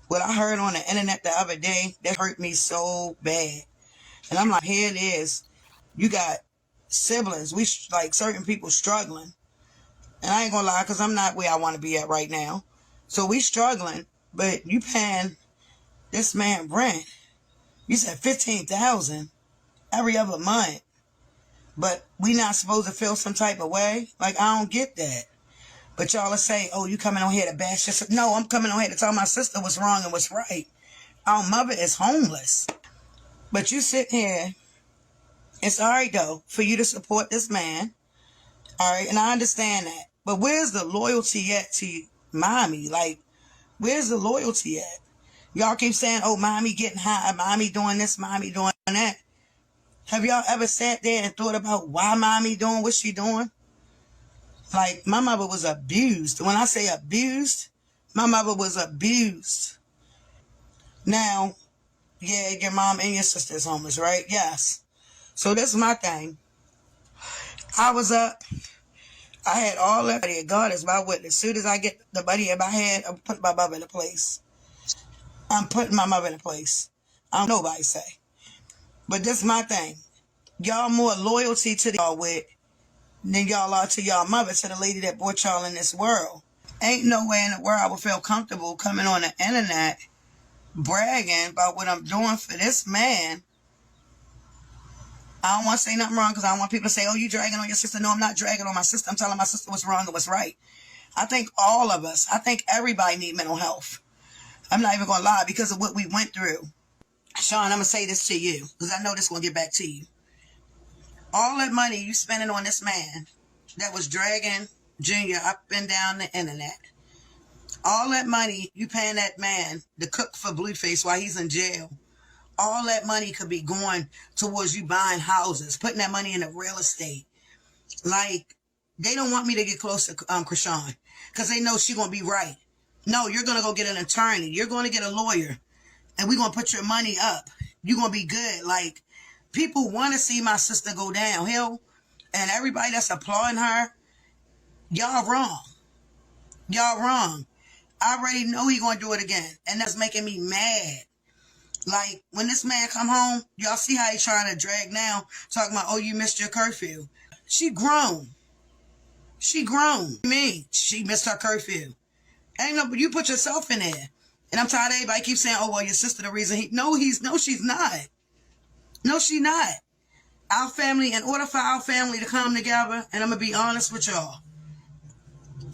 What I heard on the internet the other day, that hurt me so bad. And I'm like, here it is. You got siblings. Like certain people struggling. And I ain't gonna lie, because I'm not where I want to be at right now. So we struggling, but you paying this man rent. You said 15,000 every other month. But we not supposed to feel some type of way? Like, I don't get that. But y'all will say, oh, you coming on here to bash your sister. No, I'm coming on here to tell my sister what's wrong and what's right. Our mother is homeless. But you sit here, it's all right, though, for you to support this man. All right, and I understand that. But where's the loyalty at to mommy? Like, where's the loyalty at? Y'all keep saying, oh, mommy getting high, mommy doing this, mommy doing that. Have y'all ever sat there and thought about why mommy doing what she doing? Like, my mother was abused. When I say abused, my mother was abused. Now, yeah, your mom and your sister is homeless, right? Yes. So this is my thing. I was up. I had all that money. God is my witness. As soon as I get the money in my hand, I'm putting my mother in a place. I'm putting my mother in a place. I don't know nobody say. But this is my thing. Y'all more loyalty to y'all with than y'all are to y'all mother, to the lady that brought y'all in this world. Ain't no way in the world I would feel comfortable coming on the internet bragging about what I'm doing for this man. I don't want to say nothing wrong because I don't want people to say, oh, you dragging on your sister. No, I'm not dragging on my sister. I'm telling my sister what's wrong and what's right. I think all of us, I think everybody need mental health. I'm not even going to lie because of what we went through. Sean, I'm going to say this to you because I know this will get back to you. All that money you spending on this man that was dragging Junior up and down the internet. All that money you paying that man to cook for Blueface while he's in jail. All that money could be going towards you buying houses, putting that money into real estate. Like, they don't want me to get close to Chrisean because they know she's going to be right. No, you're going to go get an attorney. You're going to get a lawyer. And we're going to put your money up. You're going to be good. Like, people want to see my sister go downhill. And everybody that's applauding her, y'all wrong. Y'all wrong. I already know he going to do it again. And that's making me mad. Like, when this man come home, y'all see how he trying to drag now, talking about, oh, you missed your curfew. She grown. She grown. Me, she missed her curfew. Ain't no, you put yourself in there. And I'm tired of everybody keep saying, oh, well, your sister the reason no, she's not. No, she not. Our family, in order for our family to come together, and I'm going to be honest with y'all,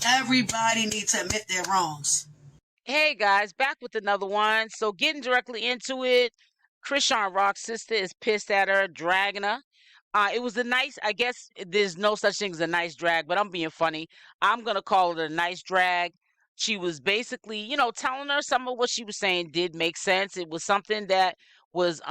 everybody needs to admit their wrongs. Hey guys, back with another one. So getting directly into it, CashApp's sister is pissed at her, dragging her. It was a nice, I guess there's no such thing as a nice drag, but I'm being funny. I'm going to call it a nice drag. She was basically, telling her some of what she was saying did make sense. It was something that was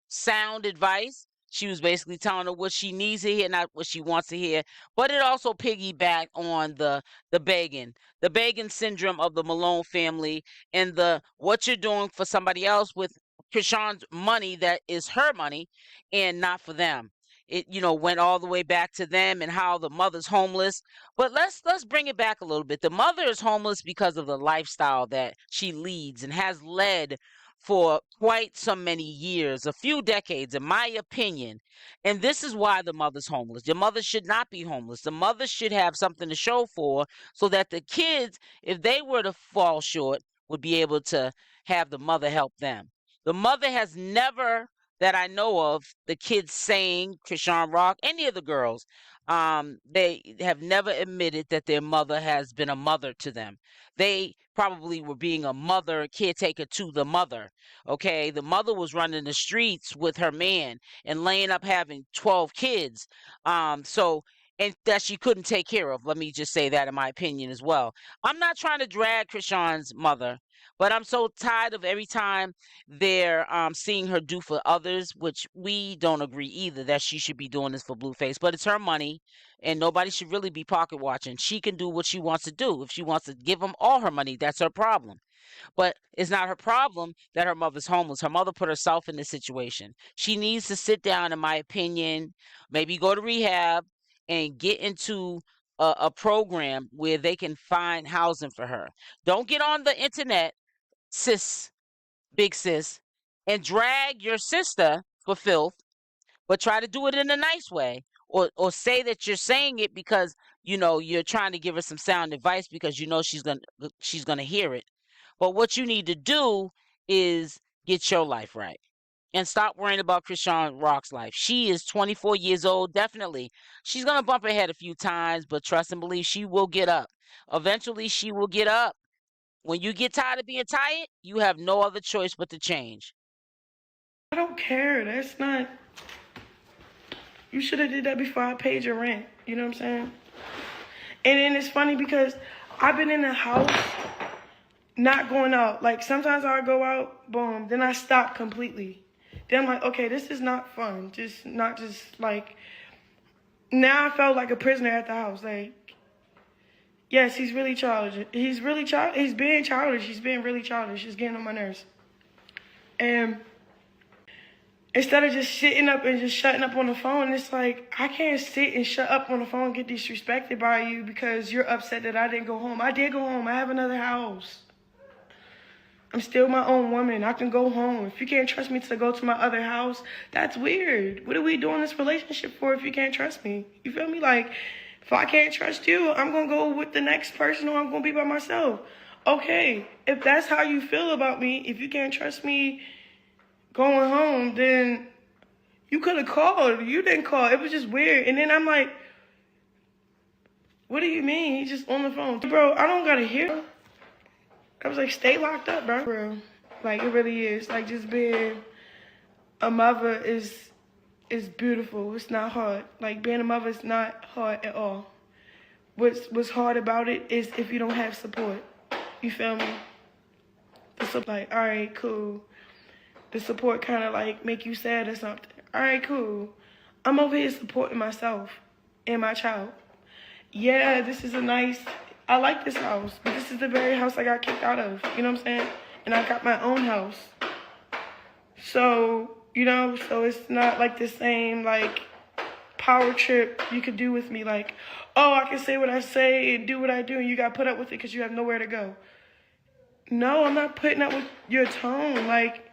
sound advice. She was basically telling her what she needs to hear, not what she wants to hear. But it also piggybacked on the begging syndrome of the Malone family, and the what you're doing for somebody else with Chrisean's money that is her money and not for them. It went all the way back to them and how the mother's homeless. But let's bring it back a little bit. The mother is homeless because of the lifestyle that she leads and has led for quite so many years, a few decades, in my opinion. And this is why the mother's homeless. The mother should not be homeless. The mother should have something to show for, so that the kids, if they were to fall short, would be able to have the mother help them. The mother has never, that I know of, the kids saying, CashApp, any of the girls, they have never admitted that their mother has been a mother to them. They probably were being a mother, caretaker to the mother. Okay, the mother was running the streets with her man and laying up having 12 kids. And that she couldn't take care of. Let me just say that in my opinion as well. I'm not trying to drag Chrisean's mother, but I'm so tired of every time they're seeing her do for others, which we don't agree either that she should be doing this for Blueface. But it's her money, and nobody should really be pocket watching. She can do what she wants to do. If she wants to give them all her money, that's her problem. But it's not her problem that her mother's homeless. Her mother put herself in this situation. She needs to sit down, in my opinion, maybe go to rehab and get into a program where they can find housing for her. Don't get on the internet sis, big sis, and drag your sister for filth, but try to do it in a nice way. Or say that you're saying it because you're trying to give her some sound advice because she's gonna hear it. But what you need to do is get your life right and stop worrying about Chrisean Rock's life. She is 24 years old. Definitely, she's gonna bump her head a few times, but trust and believe she will get up. Eventually, she will get up. When you get tired of being tired, you have no other choice but to change. I don't care. That's not. You should have did that before I paid your rent. You know what I'm saying? And then it's funny because I've been in the house not going out. Like sometimes I'll go out, boom, then I stop completely. Then I'm like, okay, this is not fun. Just like now I felt like a prisoner at the house. Like, yes, he's really childish. He's being childish. He's being really childish. He's getting on my nerves. And instead of just sitting up and just shutting up on the phone, it's like, I can't sit and shut up on the phone and get disrespected by you because you're upset that I didn't go home. I did go home. I have another house. I'm still my own woman. I can go home. If you can't trust me to go to my other house, that's weird. What are we doing this relationship for if you can't trust me? You feel me? Like, if I can't trust you, I'm going to go with the next person or I'm going to be by myself. Okay, if that's how you feel about me, if you can't trust me going home, then you could have called. You didn't call. It was just weird. And then I'm like, what do you mean? He's just on the phone. Bro, I don't got to hear. I was like, stay locked up, bro. Bro. Like, it really is. Like, just being a mother is beautiful. It's not hard. Like, being a mother is not hard at all. What's hard about it is if you don't have support. You feel me? Like, all right, cool. The support kind of like make you sad or something. All right, cool. I'm over here supporting myself and my child. Yeah, I like this house, but this is the very house I got kicked out of. You know what I'm saying? And I got my own house. So, so it's not like the same, like, power trip you could do with me. Like, oh, I can say what I say and do what I do, and you got to put up with it because you have nowhere to go. No, I'm not putting up with your tone. Like,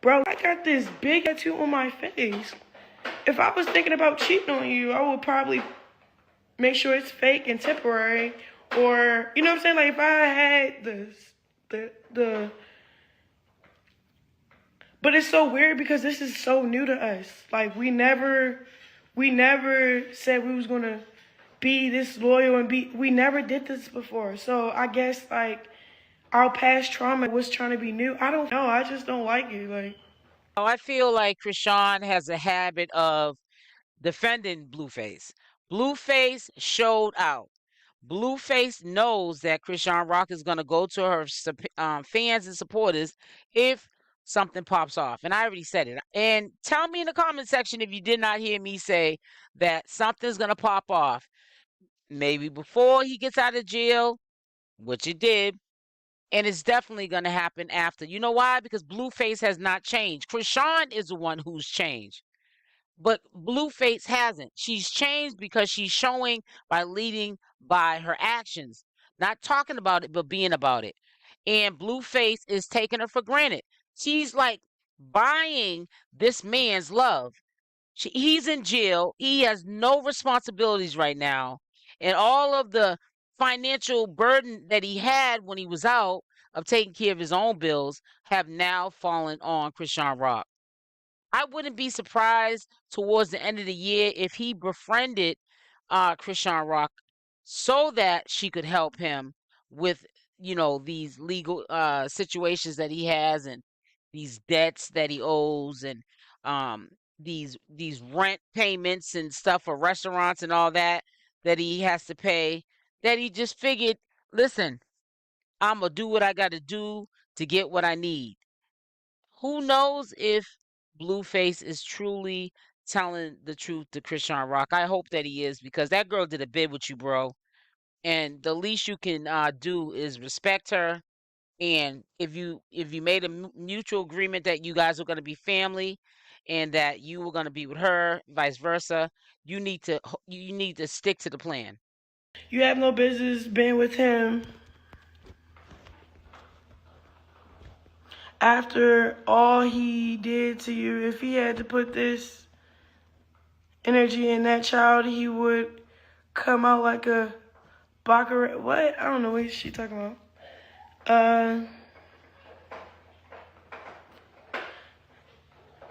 bro, I got this big tattoo on my face. If I was thinking about cheating on you, I would probably make sure it's fake and temporary. Or, you know what I'm saying? Like, if I had but it's so weird because this is so new to us. Like, we never said we was going to be this loyal and we never did this before. So I guess, like, our past trauma was trying to be new. I don't know. I just don't like it. Like, I feel like Chrisean has a habit of defending Blueface. Blueface showed out. Blueface knows that Chrisean Rock is going to go to her fans and supporters if something pops off. And I already said it. And tell me in the comment section if you did not hear me say that something's going to pop off. Maybe before he gets out of jail, which it did. And it's definitely going to happen after. You know why? Because Blueface has not changed. Chrisean is the one who's changed. But Blueface hasn't. She's changed because she's showing by leading by her actions, not talking about it, but being about it. And Blueface is taking her for granted. She's like buying this man's love. He's in jail. He has no responsibilities right now. And all of the financial burden that he had when he was out of taking care of his own bills have now fallen on Chrisean Rock. I wouldn't be surprised towards the end of the year if he befriended Chrisean Rock so that she could help him with, these legal situations that he has and these debts that he owes and um, these rent payments and stuff for restaurants and all that he has to pay. That he just figured, listen, I'm gonna do what I got to do to get what I need. Who knows if Blueface is truly telling the truth to Chrisean Rock? I hope that he is because that girl did a bid with you, bro. And the least you can do is respect her. And if you made a mutual agreement that you guys are going to be family, and that you were going to be with her, vice versa, you need to stick to the plan. you have no business being with him after all he did to you, if he had to put this energy in that child, he would come out like a baccarat. What? I don't know what she talking about.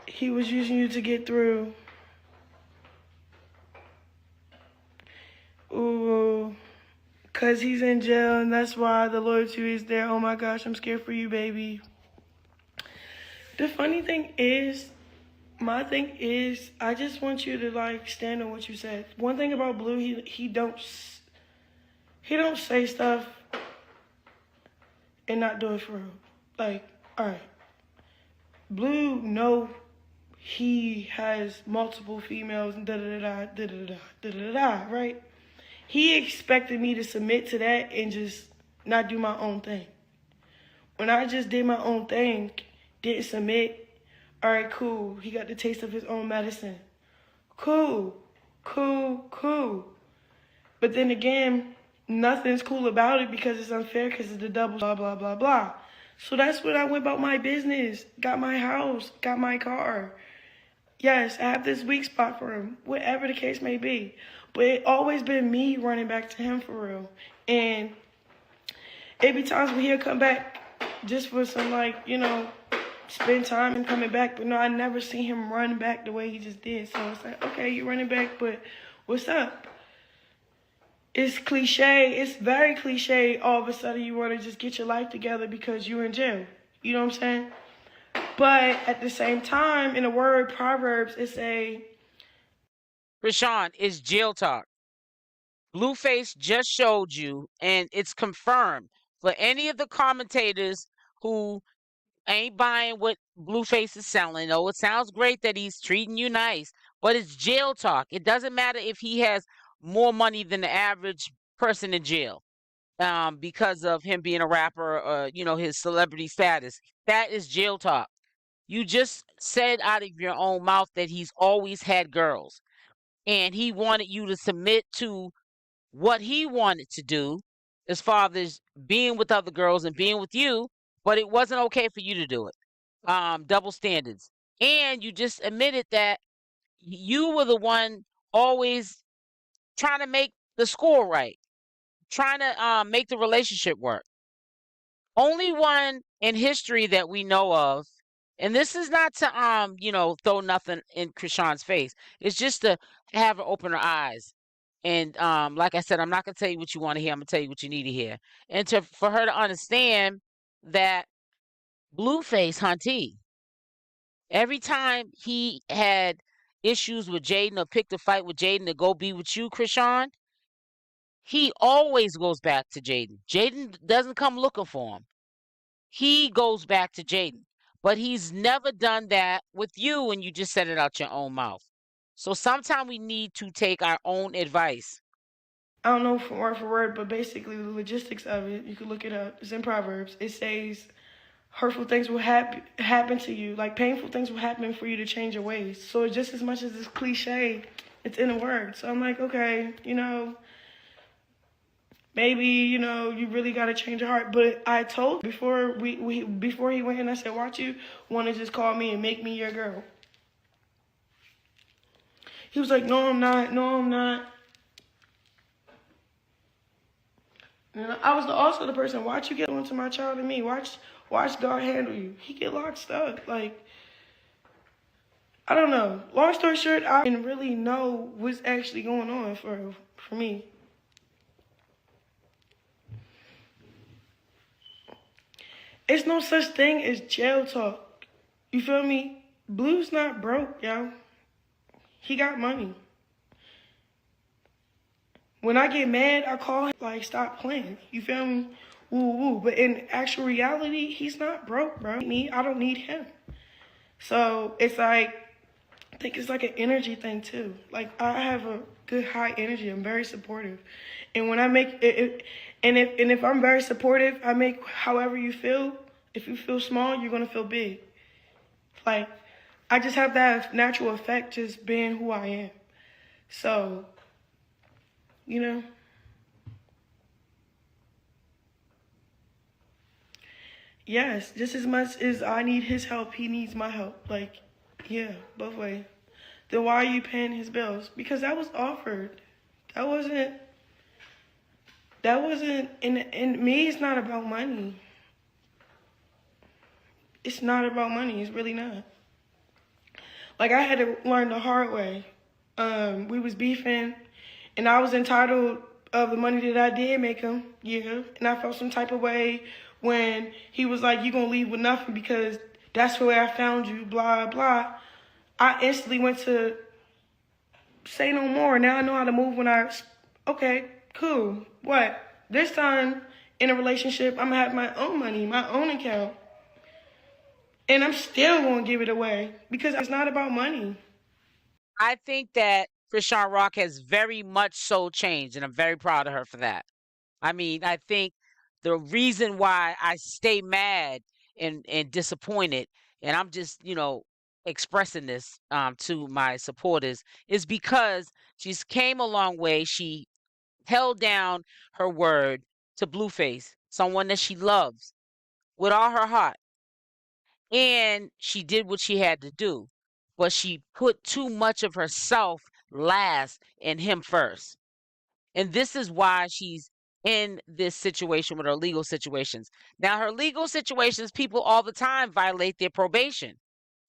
He was using you to get through. Ooh, cause he's in jail, and that's why the loyalty is there. Oh my gosh, I'm scared for you, baby. The funny thing is, my thing is, I just want you to like stand on what you said. One thing about Blue, he don't say stuff and not do it for real. Like, all right, Blue, no, he has multiple females and da da da da da da da da da, right? He expected me to submit to that and just not do my own thing. When I just did my own thing, didn't submit, all right, cool. He got the taste of his own medicine. Cool. But then again, nothing's cool about it because it's unfair because it's the double blah, blah, blah, blah. So that's when I went about my business. Got my house, got my car. Yes, I have this weak spot for him, whatever the case may be. But it always been me running back to him for real. And it be times when he'll come back just for some, like, you know, spend time and coming back. But no, I never seen him run back the way he just did. So it's like, okay, you're running back, but what's up? It's cliche. It's very cliche. All of a sudden you want to just get your life together because you're in jail. You know what I'm saying? But at the same time, in the word Proverbs, it's a... Chrisean, it's jail talk. Blueface just showed you, and it's confirmed for any of the commentators who ain't buying what Blueface is selling. Oh, it sounds great that he's treating you nice, but it's jail talk. It doesn't matter if he has more money than the average person in jail because of him being a rapper or, you know, his celebrity status. That is jail talk. You just said out of your own mouth that he's always had girls, and he wanted you to submit to what he wanted to do as far as being with other girls and being with you, but it wasn't okay for you to do it. Double standards. And you just admitted that you were the one always trying to make the score right, trying to make the relationship work. Only one in history that we know of, and this is not to you know, throw nothing in Chrisean's face. It's just to have her open her eyes. And like I said, I'm not gonna tell you what you want to hear. I'm gonna tell you what you need to hear. And for her to understand that Blueface Hunty, every time he had issues with Jaidyn or picked a fight with Jaidyn to go be with you, Chrisean, he always goes back to Jaidyn. Jaidyn doesn't come looking for him. He goes back to Jaidyn. But he's never done that with you, and you just said it out your own mouth. So sometimes we need to take our own advice. I don't know for word, but basically the logistics of it, you can look it up. It's in Proverbs. It says hurtful things will happen to you. Like painful things will happen for you to change your ways. So just as much as it's cliche, it's in a word. So I'm like, okay, you know, maybe, you know, you really got to change your heart. But I told before before he went in, I said, watch you want to just call me and make me your girl. He was like, no, I'm not. No, I'm not. And I was also the person, watch you get onto my child and me. Watch God handle you. He get locked up. Like, I don't know. Long story short, I didn't really know what's actually going on for me. It's no such thing as jail talk. You feel me? Blue's not broke, y'all. He got money. When I get mad, I call him, like, stop playing. You feel me? Woo, woo. But in actual reality, he's not broke, bro. I don't need him. So it's like, I think it's like an energy thing, too. Like, I have a good high energy. I'm very supportive. And when I make it, and if I'm very supportive, I make however you feel. If you feel small, you're going to feel big. Like, I just have that natural effect just being who I am. So, you know. yes, just as much as I need his help, he needs my help. Like, yeah, both ways. Then why are you paying his bills? Because that was offered. That wasn't, and me, it's not about money. It's not about money. It's really not. Like, I had to learn the hard way. We was beefing, and I was entitled of the money that I did make him, yeah. And I felt some type of way when he was like, you gonna leave with nothing because that's the way I found you, blah, blah. I instantly went to say no more. Now I know how to move when okay, cool. What? This time in a relationship, I'm gonna have my own money, my own account. And I'm still gonna give it away because it's not about money. I think that Chrisean Rock has very much so changed, and I'm very proud of her for that. I mean, I think the reason why I stay mad and disappointed, and I'm just, expressing this to my supporters, is because she's came a long way. She held down her word to Blueface, someone that she loves with all her heart. And she did what she had to do, but she put too much of herself last and him first. And this is why she's in this situation with her legal situations. Now, her legal situations, people all the time violate their probation,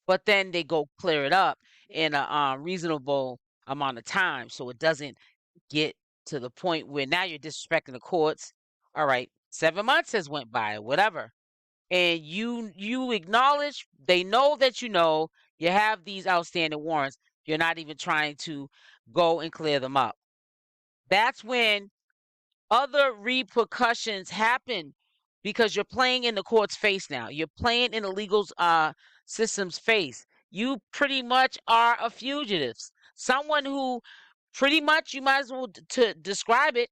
but then they go clear it up in a reasonable amount of time, so it doesn't get to the point where now you're disrespecting the courts. All right, 7 months has went by, or whatever, and you acknowledge, they know that you have these outstanding warrants. You're not even trying to go and clear them up. That's when other repercussions happen, because you're playing in the court's face now. You're playing in the legal system's face. You pretty much are a fugitive, someone who pretty much, you might as well to describe it,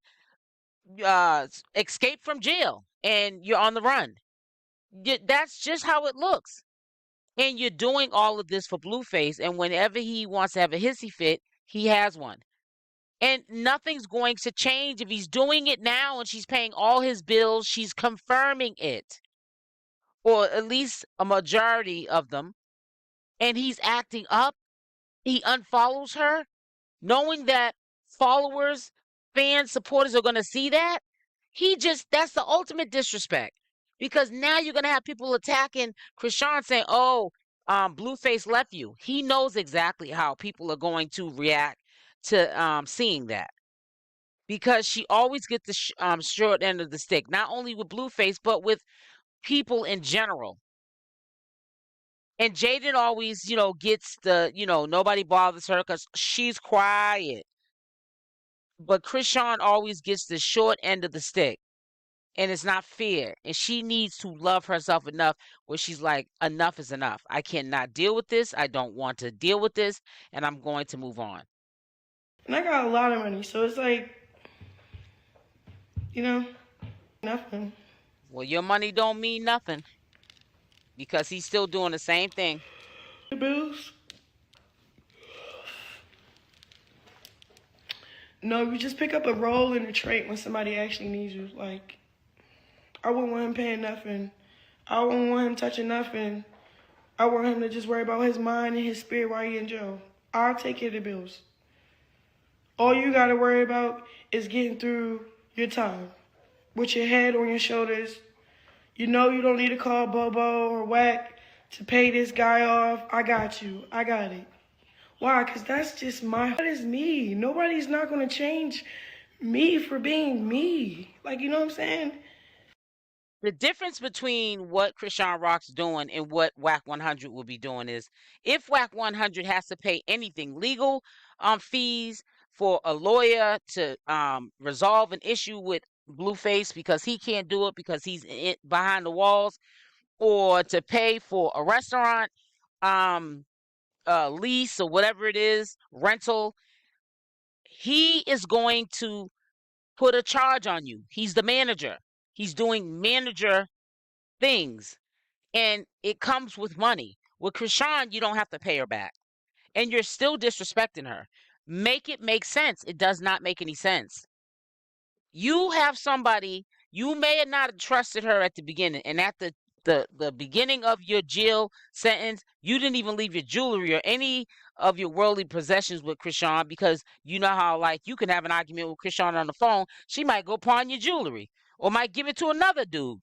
escape from jail, and you're on the run. That's just how it looks. And you're doing all of this for Blueface, and whenever he wants to have a hissy fit, he has one. And nothing's going to change if he's doing it now and she's paying all his bills. She's confirming it, or at least a majority of them. And he's acting up. He unfollows her, knowing that followers, fans, supporters are going to see that. That's the ultimate disrespect. Because now you're going to have people attacking Chrisean, saying, oh, Blueface left you. He knows exactly how people are going to react to seeing that. Because she always gets the short end of the stick, not only with Blueface, but with people in general. And Jaidyn always, gets the, nobody bothers her because she's quiet. But Chrisean always gets the short end of the stick. And it's not fair. And she needs to love herself enough where she's like, enough is enough. I cannot deal with this. I don't want to deal with this. And I'm going to move on. And I got a lot of money, so it's like, nothing. Well, your money don't mean nothing, because he's still doing the same thing. The bills? No, you just pick up a role in a trait when somebody actually needs you. Like, I wouldn't want him paying nothing. I wouldn't want him touching nothing. I want him to just worry about his mind and his spirit while he's in jail. I'll take care of the bills. All you got to worry about is getting through your time with your head on your shoulders. You know you don't need to call Bobo or Wack to pay this guy off. I got you. I got it. Why? Because that's just that is me. Nobody's not going to change me for being me. Like, you know what I'm saying? The difference between what Chrisean Rock's doing and what Wack 100 will be doing is, if Wack 100 has to pay anything, legal fees for a lawyer to resolve an issue with Blueface because he can't do it because he's behind the walls, or to pay for a restaurant lease or whatever it is, rental, he is going to put a charge on you. He's the manager. He's doing manager things, and it comes with money. With Chrisean, you don't have to pay her back, and you're still disrespecting her. Make it make sense. It does not make any sense. You have somebody, you may have not trusted her at the beginning, and at the the beginning of your jail sentence, you didn't even leave your jewelry or any of your worldly possessions with Chrisean, because you know how, like, you can have an argument with Chrisean on the phone. She might go pawn your jewelry or might give it to another dude.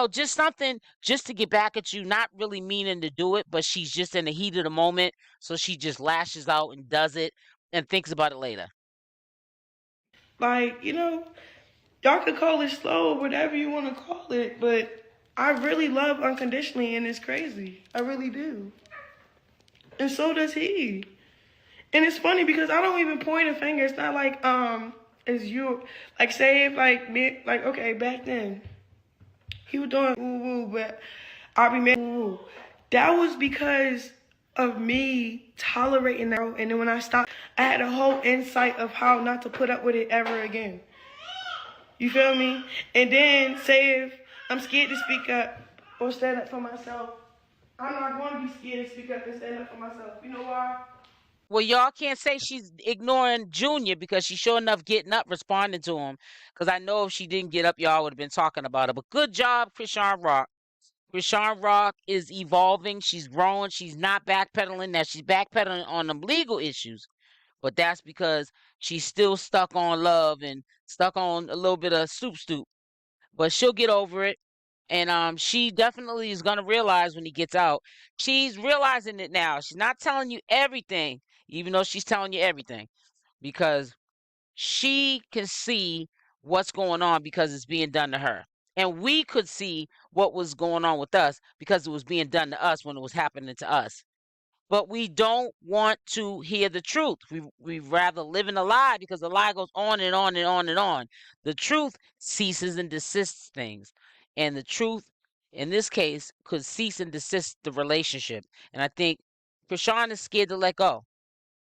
Just something just to get back at you, not really meaning to do it, but she's just in the heat of the moment. So she just lashes out and does it and thinks about it later. Like, y'all could call it slow, whatever you want to call it, but I really love unconditionally, and it's crazy. I really do. And so does he. And it's funny because I don't even point a finger. It's not like, it's you. Like, say if, like, me, like, okay, back then, he was doing woo-woo, but I'll be mad woo-woo. That was because of me tolerating that. And then when I stopped, I had a whole insight of how not to put up with it ever again. You feel me? And then say if I'm scared to speak up or stand up for myself, I'm not going to be scared to speak up and stand up for myself. You know why? Well, y'all can't say she's ignoring Junior, because she's sure enough getting up, responding to him. Because I know if she didn't get up, y'all would have been talking about it. But good job, Chrisean Rock. Chrisean Rock is evolving. She's growing. She's not backpedaling. Now, she's backpedaling on them legal issues. But that's because she's still stuck on love and stuck on a little bit of stoop. But she'll get over it. And she definitely is going to realize when he gets out. She's realizing it now. She's not telling you everything, even though she's telling you everything, because she can see what's going on because it's being done to her. And we could see what was going on with us because it was being done to us when it was happening to us. But we don't want to hear the truth. We rather live in a lie, because the lie goes on and on and on and on. The truth ceases and desists things. And the truth, in this case, could cease and desist the relationship. And I think Chrisean is scared to let go.